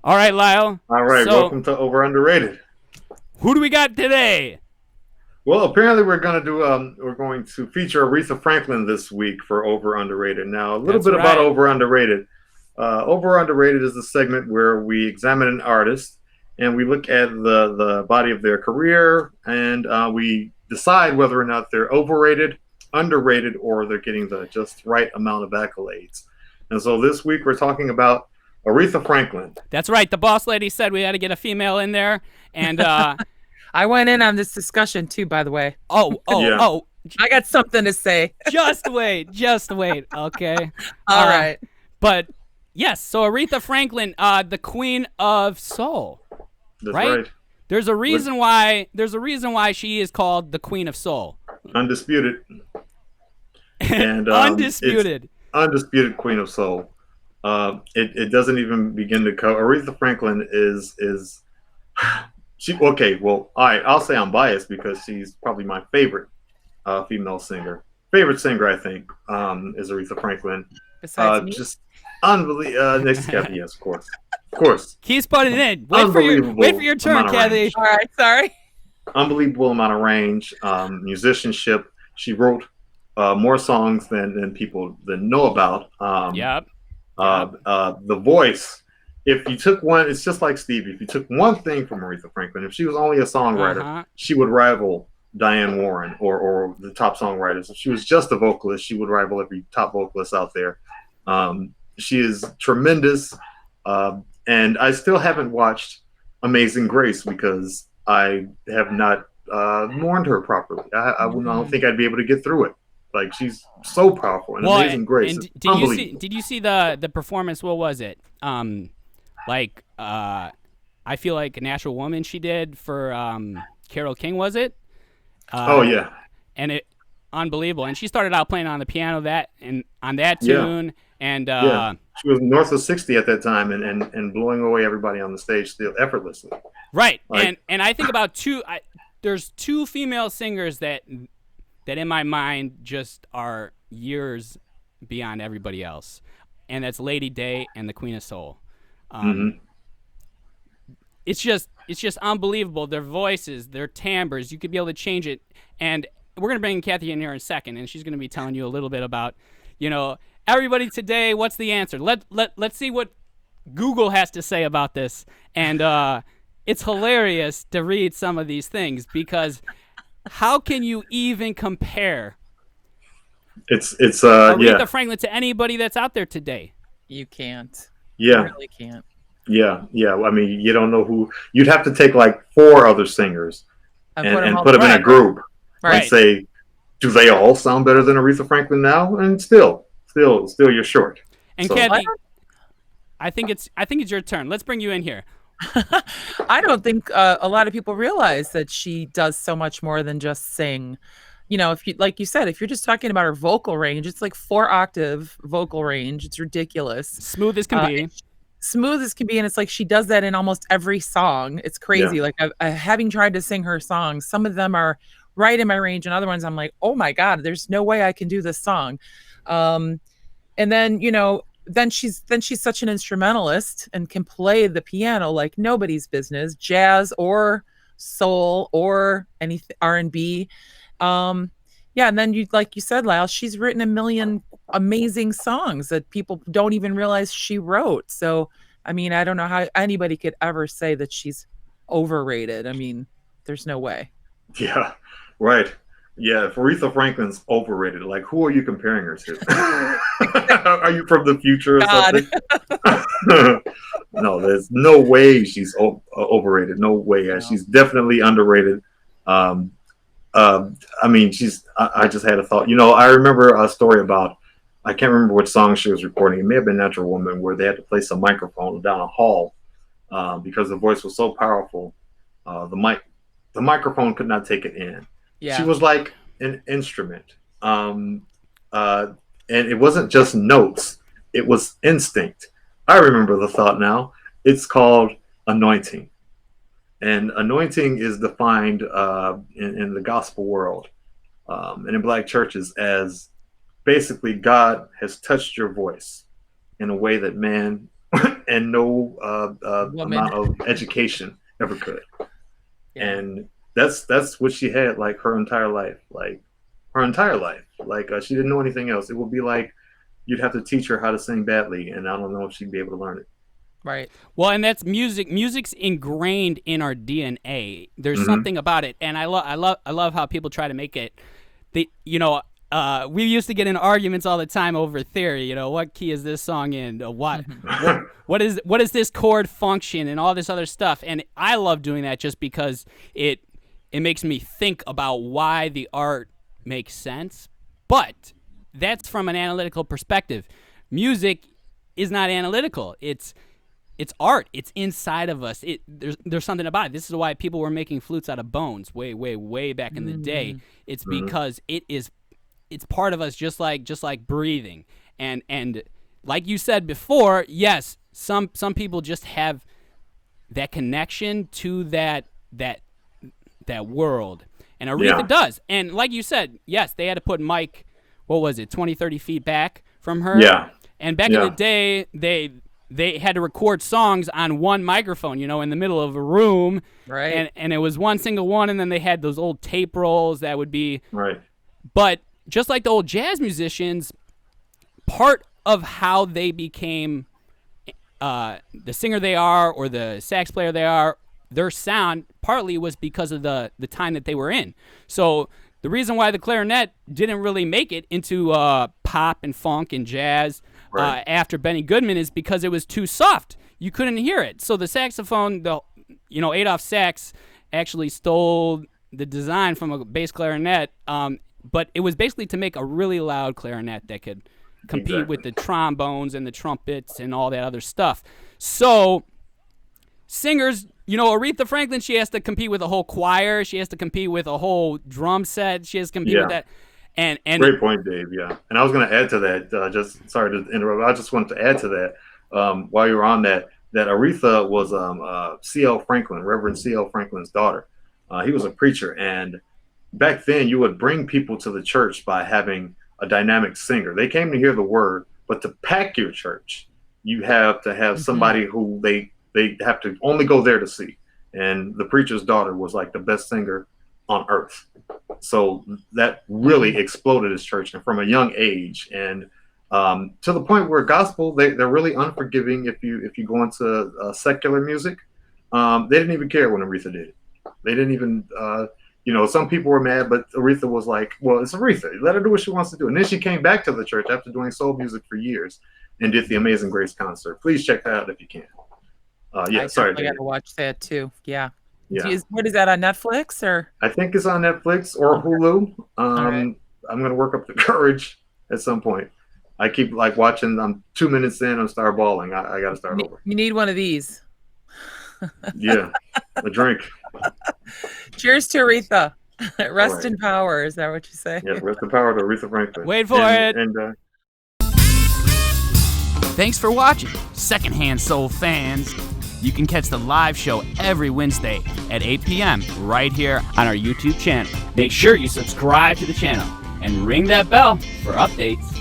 All right, Lyle. All right, So, welcome to Over Underrated. who do we got today? Well, apparently we're going to feature Aretha Franklin this week for Over Underrated. Now, a little That's bit about right. Over Underrated. Over Underrated is the segment where we examine an artist and we look at the body of their career and we decide whether or not they're overrated, underrated, or they're getting the just right amount of accolades. And so this week we're talking about Aretha Franklin. That's right. The boss lady said we had to get a female in there. And, I went in on this discussion too, by the way. oh, oh, Yeah. oh, I got something to say. just wait. Just wait. Okay. All right. But, yes. So, Aretha Franklin, the queen of soul. That's Right? right. There's a reason why she is called the queen of soul. Undisputed. And Undisputed. undisputed queen of soul. It doesn't even begin to cover. Aretha Franklin is she okay? Well, all right. I'll say I'm biased because she's probably my favorite female singer. Favorite singer, I think, is Aretha Franklin. Besides me. Just unbelievable. Next to Kathy, yes, of course. Keys put it in. Wait for your turn, amount of Kathy. range. All right. Sorry. Unbelievable amount of range, musicianship. She wrote more songs than people know about. Yep. The voice. If you took one, it's just like Stevie. If you took one thing from Aretha Franklin, if she was only a songwriter, she would rival Diane Warren or the top songwriters. If she was just a vocalist, she would rival every top vocalist out there. She is tremendous, and I still haven't watched Amazing Grace because I have not mourned her properly. I don't think I'd be able to get through it. Like, she's so powerful. And Amazing Grace is unbelievable. Did you see the performance? What was it? I feel like a natural woman she did for Carole King, was it? Oh yeah. And it unbelievable. And she started out playing on the piano on that tune. And she was north of 60 at that time and blowing away everybody on the stage still effortlessly. Right. And I think about there's two female singers that in my mind just are years beyond everybody else. And that's Lady Day and the Queen of Soul. It's just unbelievable. Their voices, their timbres, you could be able to change it. And we're going to bring Kathy in here in a second, and she's going to be telling you a little bit about, everybody today, what's the answer? Let's see what Google has to say about this. And it's hilarious to read some of these things because how can you even compare Aretha Franklin to anybody that's out there today? You can't. Yeah. You really can't. Yeah. I mean, you don't know who. You'd have to take like four other singers and put them in a group and say, do they all sound better than Aretha Franklin now? And still you're short. And so. Kathy, I think it's your turn. Let's bring you in here. I don't think a lot of people realize that she does so much more than just sing. If you, like you said, if you're just talking about her vocal range, it's like 4-octave vocal range. It's ridiculous. Smooth as can be. Smooth as can be. And it's like she does that in almost every song. It's crazy. Yeah. Like having tried to sing her songs, some of them are right in my range. And other ones I'm like, oh my God, there's no way I can do this song. And then, then she's such an instrumentalist and can play the piano like nobody's business, jazz or soul or any R&B. And then like you said, Lyle, she's written a million amazing songs that people don't even realize she wrote. So, I mean, I don't know how anybody could ever say that she's overrated. I mean, there's no way. Yeah, right. Yeah, if Aretha Franklin's overrated, like, who are you comparing her to? Are you from the future or something? No, there's no way she's overrated. No way. No. She's definitely underrated. I mean, I just had a thought. I remember a story about, I can't remember which song she was recording. It may have been Natural Woman, where they had to place a microphone down a hall because the voice was so powerful. The microphone could not take it in. Yeah. She was like an instrument. And it wasn't just notes. It was instinct. I remember the thought now. It's called anointing. And anointing is defined in the gospel world and in Black churches as basically God has touched your voice in a way that man and no Woman. amount of education ever could. Yeah. And that's what she had like her entire life. She didn't know anything else. It would be like you'd have to teach her how to sing badly, and I don't know if she'd be able to learn it. Right. Well, and that's music. Music's ingrained in our DNA. There's Mm-hmm. something about it, and I love how people try to make it. We used to get in arguments all the time over theory. What key is this song in? What is this chord function and all this other stuff? And I love doing that just because it makes me think about why the art makes sense. But that's from an analytical perspective. Music is not analytical. It's art. It's inside of us. There's something about it. This is why people were making flutes out of bones way, way, way back in the day. It's because it's part of us, just like breathing. And like you said before, yes, some people just have that connection to that world. And Aretha does. And like you said, yes, they had to put Mike, 20, 30 feet back from her. Yeah. And back in the day, they had to record songs on one microphone, in the middle of a room. Right. And it was one single one, and then they had those old tape rolls that would be. Right. But just like the old jazz musicians, part of how they became the singer they are or the sax player they are, their sound partly was because of the time that they were in. So the reason why the clarinet didn't really make it into pop and funk and jazz after Benny Goodman is because it was too soft. You couldn't hear it. So the saxophone, Adolph Sax actually stole the design from a bass clarinet, but it was basically to make a really loud clarinet that could compete with the trombones and the trumpets and all that other stuff. So singers, Aretha Franklin, she has to compete with a whole choir. She has to compete with a whole drum set. She has to compete with that. And great point, Dave. Yeah, and I was going to add to that. Just sorry to interrupt. I just wanted to add to that while you were on that Aretha was C.L. Franklin, Reverend C.L. Franklin's daughter. He was a preacher, and back then you would bring people to the church by having a dynamic singer. They came to hear the word, but to pack your church, you have to have somebody who they have to only go there to see. And the preacher's daughter was like the best singer on earth. So that really exploded his church, and from a young age, and to the point where gospel, they're really unforgiving if you go into secular music. They didn't even care when Aretha did it. They didn't even, some people were mad, but Aretha was like, well, it's Aretha. Let her do what she wants to do. And then she came back to the church after doing soul music for years and did the Amazing Grace concert. Please check that out if you can. I got to watch that too. Yeah. Yeah. What is that, on Netflix or? I think it's on Netflix or Hulu. Right. I'm going to work up the courage at some point. I keep watching. I'm 2 minutes in. I'm start bawling. I got to start over. You need one of these. Yeah, a drink. Cheers to Aretha. Rest in power. Is that what you say? Yeah, rest in power to Aretha Franklin. Wait for it. And thanks for watching, Secondhand Soul fans. You can catch the live show every Wednesday at 8 p.m. right here on our YouTube channel. Make sure you subscribe to the channel and ring that bell for updates.